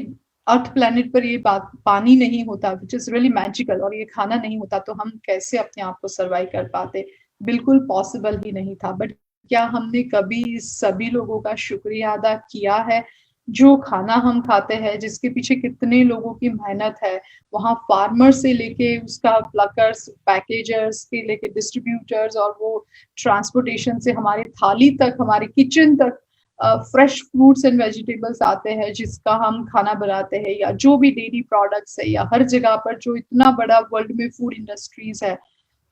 अर्थ प्लेनेट पर ये पानी नहीं होता, विच इज रियली मैजिकल, और ये खाना नहीं होता तो हम कैसे अपने आप को सर्वाइव कर पाते? बिल्कुल पॉसिबल ही नहीं था। बट क्या हमने कभी सभी लोगों का शुक्रिया अदा किया है? जो खाना हम खाते हैं, जिसके पीछे कितने लोगों की मेहनत है, वहाँ फार्मर से लेके उसका प्लकर्स, पैकेजर्स के लेके डिस्ट्रीब्यूटर्स, और वो ट्रांसपोर्टेशन से हमारे थाली तक, हमारे किचन तक फ्रेश फ्रूट्स एंड वेजिटेबल्स आते हैं जिसका हम खाना बनाते हैं, या जो भी डेयरी प्रोडक्ट्स है, या हर जगह पर जो इतना बड़ा वर्ल्ड में फूड इंडस्ट्रीज है।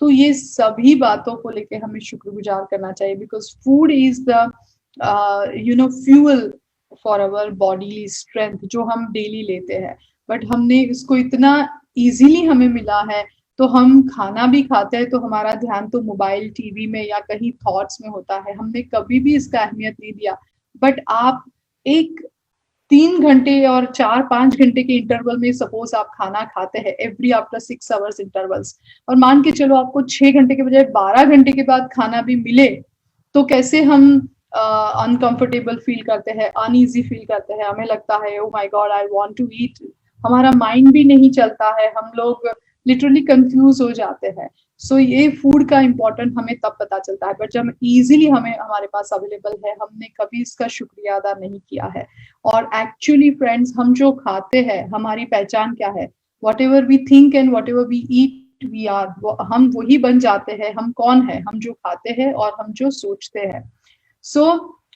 तो ये सभी बातों को लेके हमें शुक्रगुजार करना चाहिए, because food is the fuel for our body strength, जो हम डेली लेते हैं। बट हमने इसको इतना इजीली हमें मिला है, तो हम खाना भी खाते हैं तो हमारा ध्यान तो मोबाइल, टीवी में या कहीं थॉट्स में होता है, हमने कभी भी इसका अहमियत नहीं दिया। बट आप एक 3 घंटे और 4-5 घंटे के इंटरवल में सपोज आप खाना खाते हैं, एवरी आफ्टर 6 आवर्स इंटरवल्स, और मान के चलो आपको 6 घंटे के बजाय 12 घंटे के बाद खाना भी मिले, तो कैसे हम अनकंफर्टेबल फील करते हैं, अनईजी फील करते हैं, हमें लगता है oh my God I want to eat, हमारा माइंड भी नहीं चलता है, हम लोग लिटरली कंफ्यूज हो जाते हैं। सो ये फूड का इम्पोर्टेंट हमें तब पता चलता है, बट जब इजीली हमें हमारे पास अवेलेबल है, हमने कभी इसका शुक्रिया अदा नहीं किया है। और एक्चुअली फ्रेंड्स, हम जो खाते हैं, हमारी पहचान क्या है? Whatever we think and whatever we eat we are, हम वही बन जाते हैं। हम कौन है? हम जो खाते हैं और हम जो सोचते हैं। सो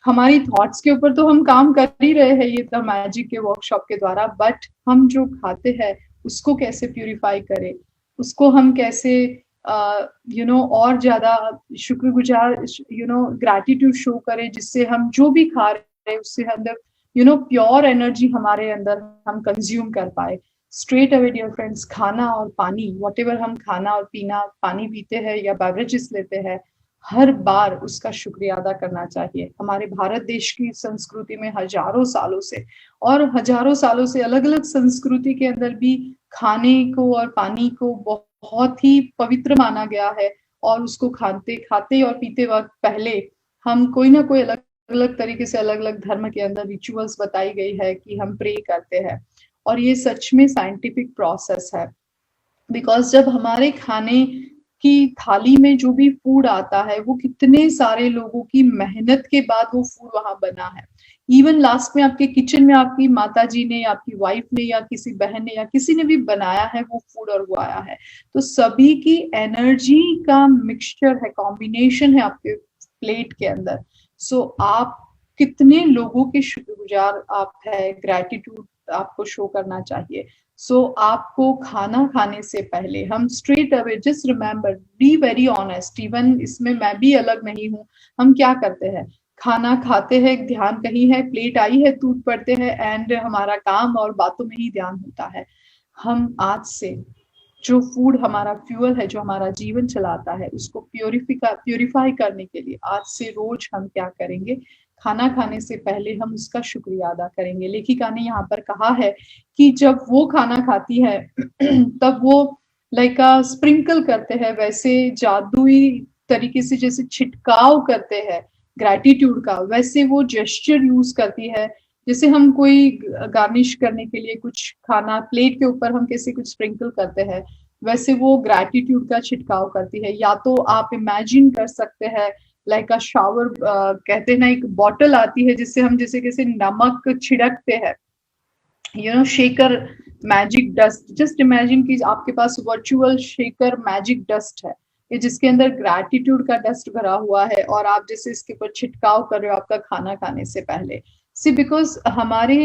हमारी थॉट्स के ऊपर तो हम काम कर ही रहे हैं ये द मैजिक के वर्कशॉप के द्वारा, बट हम जो खाते हैं उसको कैसे प्यूरिफाई करें, उसको हम कैसे और ज्यादा शुक्रगुजार, ग्रैटिट्यूड शो करें, जिससे हम जो भी खा रहे हैं उससे अंदर प्योर एनर्जी हमारे अंदर हम कंज्यूम कर पाए। स्ट्रेट अवे डियर फ्रेंड्स, खाना और पानी, वॉट एवर हम खाना और पीना, पानी पीते हैं या बेवरेजेस लेते हैं, हर बार उसका शुक्रिया अदा करना चाहिए। हमारे भारत देश की संस्कृति में हजारों सालों से, और हजारों सालों से अलग अलग संस्कृति के अंदर भी खाने को और पानी को बहुत ही पवित्र माना गया है। और उसको खाते खाते और पीते वक्त पहले हम कोई ना कोई अलग अलग तरीके से, अलग अलग धर्म के अंदर रिचुअल्स बताई गई है कि हम प्रे करते हैं। और ये सच में साइंटिफिक प्रोसेस है, बिकॉज जब हमारे खाने की थाली में जो भी फूड आता है, वो कितने सारे लोगों की मेहनत के बाद वो फूड वहां बना है। इवन लास्ट में आपके किचन में आपकी माता जी ने, आपकी वाइफ ने, या किसी बहन ने, या किसी ने भी बनाया है वो फूड और वो आया है। तो सभी की एनर्जी का मिक्सचर है, कॉम्बिनेशन है आपके प्लेट के अंदर। सो आप कितने लोगों के शुक्रगुजार आप है, ग्रैटिट्यूड आपको शो करना चाहिए। सो आपको खाना खाने से पहले हम straight away just remember, be very honest, even इसमें मैं भी अलग नहीं हूँ। हम क्या करते हैं? खाना खाते हैं, ध्यान कहीं है, प्लेट आई है, टूट पड़ते हैं, एंड हमारा काम और बातों में ही ध्यान होता है। हम आज से जो फूड हमारा फ्यूल है, जो हमारा जीवन चलाता है, उसको प्योरीफाई करने के लिए आज से रोज हम क्या करेंगे? खाना खाने से पहले हम उसका शुक्रिया अदा करेंगे। लेखिका ने यहाँ पर कहा है कि जब वो खाना खाती है तब वो लाइक स्प्रिंकल करते हैं, वैसे जादुई तरीके से जैसे छिटकाव करते हैं ग्रैटिट्यूड का, वैसे वो जेस्चर यूज करती है। जैसे हम कोई गार्निश करने के लिए कुछ खाना प्लेट के ऊपर हम कैसे कुछ स्प्रिंकल करते हैं, वैसे वो ग्रैटिट्यूड का छिटकाव करती है। या तो आप इमेजिन कर सकते हैं लाइक अ शावर, कहते हैं ना, एक बॉटल आती है जिससे हम जैसे कैसे नमक छिड़कते हैं, shaker magic dust. Just imagine कि आपके पास वर्चुअल शेकर मैजिक डस्ट है, ये जिसके अंदर ग्रैटिट्यूड का डस्ट भरा हुआ है, और आप जैसे इसके ऊपर छिटकाव कर रहे हो आपका खाना खाने से पहले। सी बिकॉज हमारे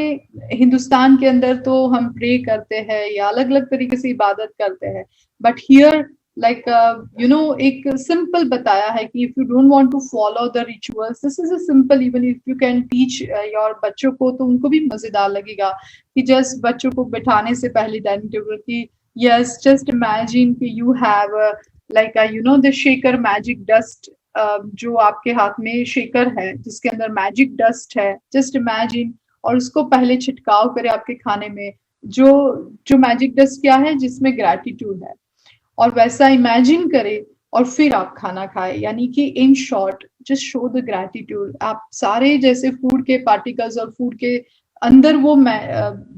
हिंदुस्तान के अंदर तो हम प्रे करते हैं या अलग अलग तरीके से इबादत करते हैं, बट हियर लाइक एक सिंपल बताया है कि if you don't want to follow the rituals, this is a simple, even if you can teach your बच्चों को, तो उनको भी मजेदार लगेगा कि जस्ट बच्चों को बिठाने से पहले डाइनिंग टेबल की, यस जस्ट इमेजिन कि you have the shaker magic dust जो आपके हाथ में शेकर है जिसके अंदर मैजिक डस्ट है, जस्ट इमेजिन, और उसको पहले छिटकाव करे आपके खाने में। जो जो मैजिक डस्ट क्या है, जिसमें ग्रैटिट्यूड है, और वैसा इमेजिन करे और फिर आप खाना खाएं। यानी कि in short just show the gratitude. आप सारे जैसे फूड के पार्टिकल्स और फूड के अंदर वो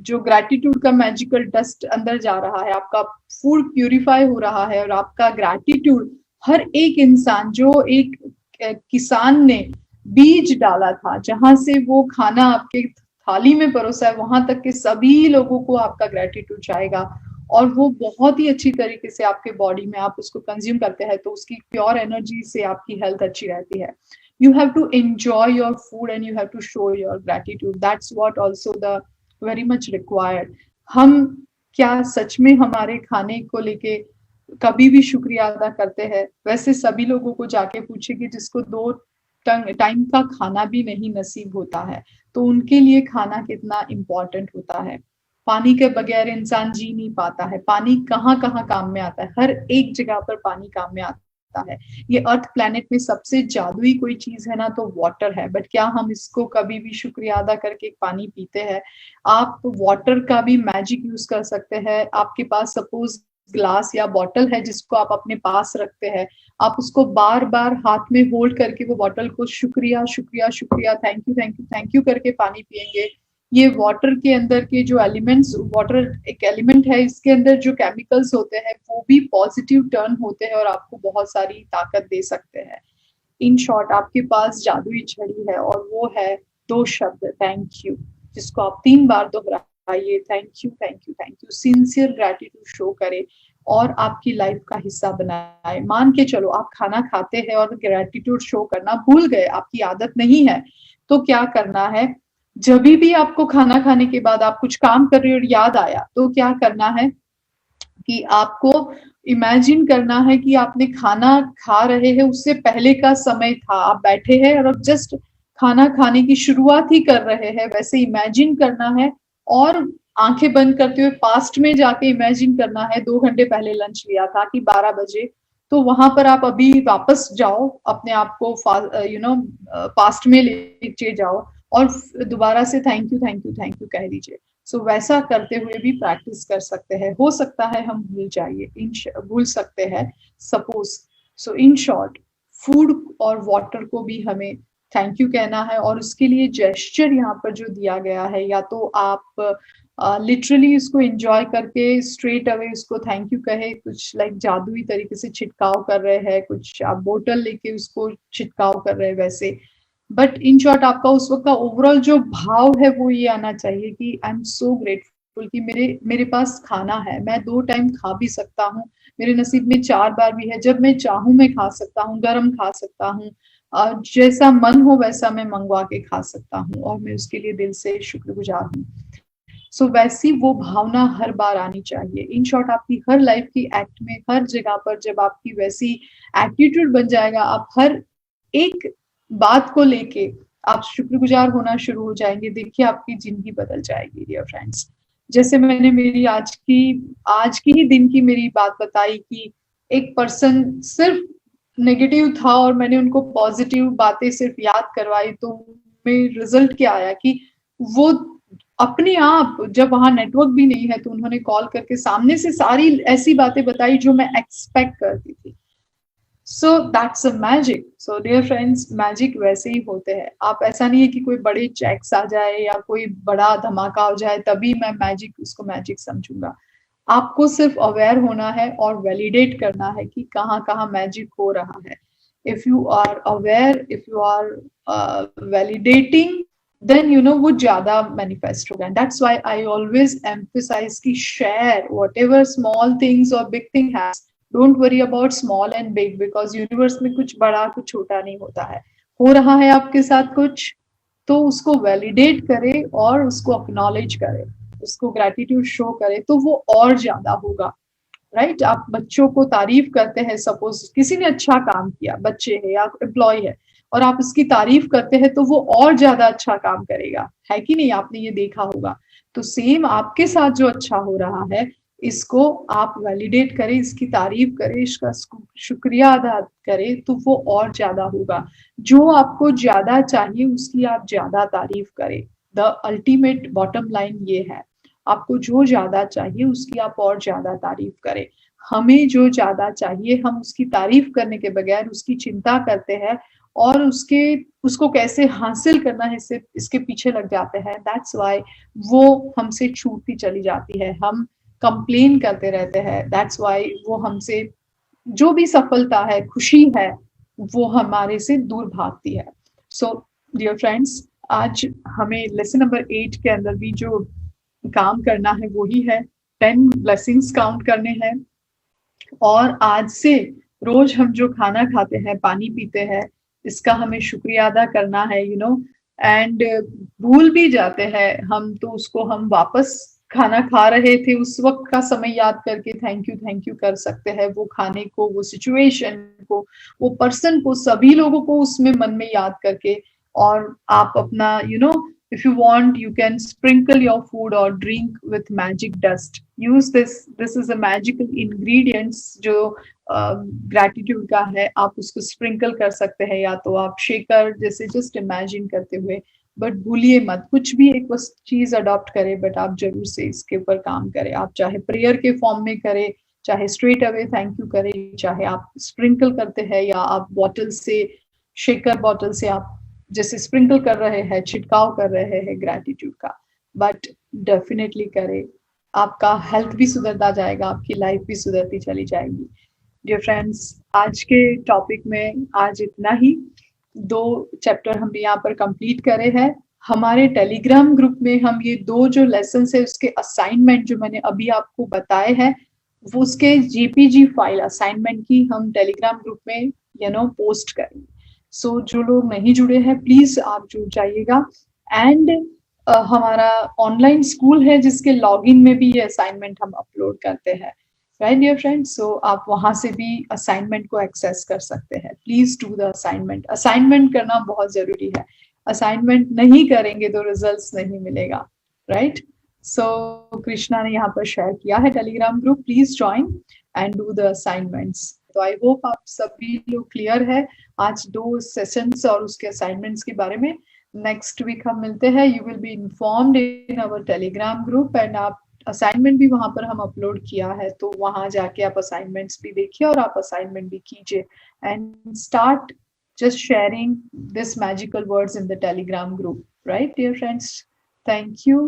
जो ग्रैटिट्यूड का मैजिकल डस्ट अंदर जा रहा है, आपका फूड प्यूरिफाई हो रहा है, और आपका ग्रैटिट्यूड हर एक इंसान, जो एक किसान ने बीज डाला था जहां से वो खाना आपके थाली में परोसा है, वहां तक के सभी लोगों को आपका ग्रेटिट्यूड जाएगा, और वो बहुत ही अच्छी तरीके से आपके बॉडी में आप उसको कंज्यूम करते हैं, तो उसकी प्योर एनर्जी से आपकी हेल्थ अच्छी रहती है। You have to enjoy your food and you have to show your gratitude. That's what also the very much required. हम क्या सच में हमारे खाने को लेके कभी भी शुक्रिया अदा करते हैं? वैसे सभी लोगों को जाके पूछे कि जिसको 2 टाइम का खाना भी नहीं नसीब होता है, तो उनके लिए खाना कितना इम्पोर्टेंट होता है। पानी के बगैर इंसान जी नहीं पाता है। पानी कहाँ कहाँ काम में आता है, हर एक जगह पर पानी काम में आता है। ये अर्थ प्लैनेट में सबसे जादुई कोई चीज है ना, तो वाटर है। बट क्या हम इसको कभी भी शुक्रिया अदा करके पानी पीते हैं? आप वाटर का भी मैजिक यूज कर सकते हैं। आपके पास सपोज ग्लास या बॉटल है जिसको आप अपने पास रखते हैं, आप उसको बार बार हाथ में होल्ड करके वो बॉटल को शुक्रिया शुक्रिया शुक्रिया, thank you thank you thank you करके पानी पियेंगे। ये वाटर के अंदर के जो एलिमेंट्स, वाटर एक एलिमेंट है, इसके अंदर जो केमिकल्स होते हैं वो भी पॉजिटिव टर्न होते हैं और आपको बहुत सारी ताकत दे सकते हैं। इन शॉर्ट आपके पास जादुई छड़ी है, और वो है 2 शब्द, थैंक यू, जिसको आप 3 बार दोहराइए। Thank you thank you thank you, sincere gratitude show करे और आपकी लाइफ का हिस्सा बनाए। मान के चलो आप खाना खाते हैं और ग्रेटिट्यूड शो करना भूल गए, आपकी आदत नहीं है, तो क्या करना है? जब भी आपको खाना खाने के बाद आप कुछ काम कर रहे हो और याद आया, तो क्या करना है कि आपको इमेजिन करना है कि आपने खाना खा रहे हैं, उससे पहले का समय था, आप बैठे हैं और अब जस्ट खाना खाने की शुरुआत ही कर रहे हैं, वैसे इमेजिन करना है। और आंखें बंद करते हुए पास्ट में जाके इमेजिन करना है, 2 घंटे पहले लंच लिया था कि 12 बजे, तो वहां पर आप अभी वापस जाओ, अपने आप को पास्ट में ले जाओ और दोबारा से thank you thank you thank you कह दीजिए। सो वैसा करते हुए भी प्रैक्टिस कर सकते हैं। हो सकता है हम भूल सकते हैं suppose. So in short food और वाटर को भी हमें थैंक यू कहना है, और उसके लिए जेस्चर यहाँ पर जो दिया गया है, या तो आप लिटरली उसको एंजॉय करके स्ट्रेट अवे उसको थैंक यू कहे, कुछ लाइक जादुई तरीके से छिटकाव कर रहे हैं, कुछ आप बोतल लेके उसको छिटकाव कर रहे हैं वैसे। बट इन शॉर्ट आपका उस वक्त का ओवरऑल जो भाव है वो ये आना चाहिए कि आई एम सो ग्रेटफुल कि मेरे पास खाना है, मैं 2 टाइम खा भी सकता हूँ, मेरे नसीब में 4 बार भी है, जब मैं चाहूं मैं खा सकता हूँ, गरम खा सकता हूँ, जैसा मन हो वैसा मैं मंगवा के खा सकता हूँ, और मैं उसके लिए दिल से शुक्रगुजार हूँ। सो वैसी वो भावना हर बार आनी चाहिए। इन शॉर्ट आपकी हर लाइफ की एक्ट में, हर जगह पर जब आपकी वैसी एटीट्यूड बन जाएगा, आप हर एक बात को लेके आप शुक्रगुजार होना शुरू हो जाएंगे, देखिए आपकी जिंदगी बदल जाएगी डियर फ्रेंड्स। जैसे मैंने मेरी आज की ही दिन की मेरी बात बताई कि एक पर्सन सिर्फ नेगेटिव था और मैंने उनको पॉजिटिव बातें सिर्फ याद करवाई, तो में रिजल्ट क्या आया कि वो अपने आप, जब वहां नेटवर्क भी नहीं है, तो उन्होंने कॉल करके सामने से सारी ऐसी बातें बताई जो मैं एक्सपेक्ट करती थी। So that's a magic. So dear friends, magic वैसे ही होते हैं। आप ऐसा नहीं है कि कोई बड़े चेक्स आ जाए या कोई बड़ा धमाका हो जाए तभी मैं उसको मैजिक समझूंगा। आपको सिर्फ अवेयर होना है और वैलिडेट करना है कि कहाँ कहाँ मैजिक हो रहा है। If you are aware, if you are validating, then वो ज्यादा मैनिफेस्ट होगा। That's why I always emphasise कि शेयर व्हाटएवर स्मॉल थिंग्स और big thing has, don't worry about small and big, because universe में कुछ बड़ा कुछ छोटा नहीं होता है। हो रहा है आपके साथ कुछ, तो उसको वैलिडेट करे और उसको अक्नॉलेज करे, उसको ग्रेटिट्यूड शो करे, तो वो और ज्यादा होगा। राइट? आप बच्चों को तारीफ करते हैं, सपोज किसी ने अच्छा काम किया, बच्चे है या एम्प्लॉय है, और आप उसकी तारीफ करते हैं, तो वो और ज्यादा अच्छा काम करेगा, है कि नहीं? आपने ये देखा होगा। तो सेम आपके साथ जो अच्छा हो रहा है, इसको आप वैलिडेट करें, इसकी तारीफ करें, इसका शुक्रिया अदा करें, तो वो और ज्यादा होगा। जो आपको ज्यादा चाहिए उसकी आप ज्यादा तारीफ करें। द अल्टीमेट बॉटम लाइन ये है, आपको जो ज्यादा चाहिए उसकी आप और ज्यादा तारीफ करें। हमें जो ज्यादा चाहिए हम उसकी तारीफ करने के बगैर उसकी चिंता करते हैं और उसको कैसे हासिल करना है इसके पीछे लग जाते हैं। दैट्स वाई वो हमसे छूटती चली जाती है, हम कंप्लेन करते रहते हैं। दैट्स वाई वो हमसे जो भी सफलता है, खुशी है, वो हमारे से दूर भागती है। सो डियर फ्रेंड्स, आज हमें लेसन नंबर 8 के अंदर भी जो काम करना है वही है 10 ब्लेसिंग्स काउंट करने हैं। और आज से रोज हम जो खाना खाते हैं, पानी पीते हैं, इसका हमें शुक्रिया अदा करना है, एंड भूल भी जाते हैं हम तो उसको हम वापस खाना खा रहे थे उस वक्त का समय याद करके थैंक यू कर सकते हैं। वो खाने को, वो सिचुएशन को, वो पर्सन को, सभी लोगों को उसमें मन में याद करके। और आप अपना if you want you can sprinkle your food or drink with magic dust. Use this is a magical ingredients जो ग्रैटिट्यूड का है। आप उसको स्प्रिंकल कर सकते हैं या तो आप शेकर जैसे जस्ट इमेजिन करते हुए। बट भूलिए मत, कुछ भी एक बस चीज अडॉप्ट करें, बट आप जरूर से इसके ऊपर काम करें। आप चाहे प्रेयर के फॉर्म में करें, चाहे स्ट्रेट अवे थैंक यू करें, चाहे आप स्प्रिंकल करते हैं या आप बॉटल से, शेकर बॉटल से आप जैसे स्प्रिंकल कर रहे हैं, छिड़काव कर रहे हैं ग्रैटिट्यूड का। बट डेफिनेटली करें, आपका हेल्थ भी सुधरता जाएगा, आपकी लाइफ भी सुधरती चली जाएगी। डियर फ्रेंड्स, आज के टॉपिक में आज इतना ही। 2 चैप्टर हमने यहाँ पर कंप्लीट करे हैं। हमारे टेलीग्राम ग्रुप में हम ये 2 जो लेसन है उसके असाइनमेंट जो मैंने अभी आपको बताए हैं, वो उसके जीपीजी फाइल असाइनमेंट की हम टेलीग्राम ग्रुप में पोस्ट करेंगे। सो जो लोग नहीं जुड़े हैं प्लीज आप जुड़ जाइएगा। एंड हमारा ऑनलाइन स्कूल है जिसके लॉगिन में भी ये असाइनमेंट हम अपलोड करते हैं, राइट डियर फ्रेंड्स। सो आप वहां से भी असाइनमेंट को एक्सेस कर सकते हैं। Please do the assignment. Assignment करना बहुत जरूरी है, असाइनमेंट नहीं करेंगे तो रिजल्ट्स नहीं मिलेगा, राइट। सो कृष्णा ने यहाँ पर शेयर किया है Telegram group, please join and do the assignments. तो आई होप आप सभी लोग क्लियर है आज 2 सेशंस और उसके असाइनमेंट्स के बारे में। नेक्स्ट वीक हम मिलते हैं। You will be informed in our Telegram group and आप असाइनमेंट भी वहां पर हम अपलोड किया है, तो वहां जाके आप असाइनमेंट्स भी देखिए और आप असाइनमेंट भी कीजिए and start just sharing this magical words in the telegram group, right dear friends? Thank you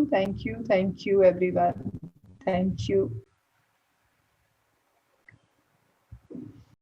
everyone. Thank you.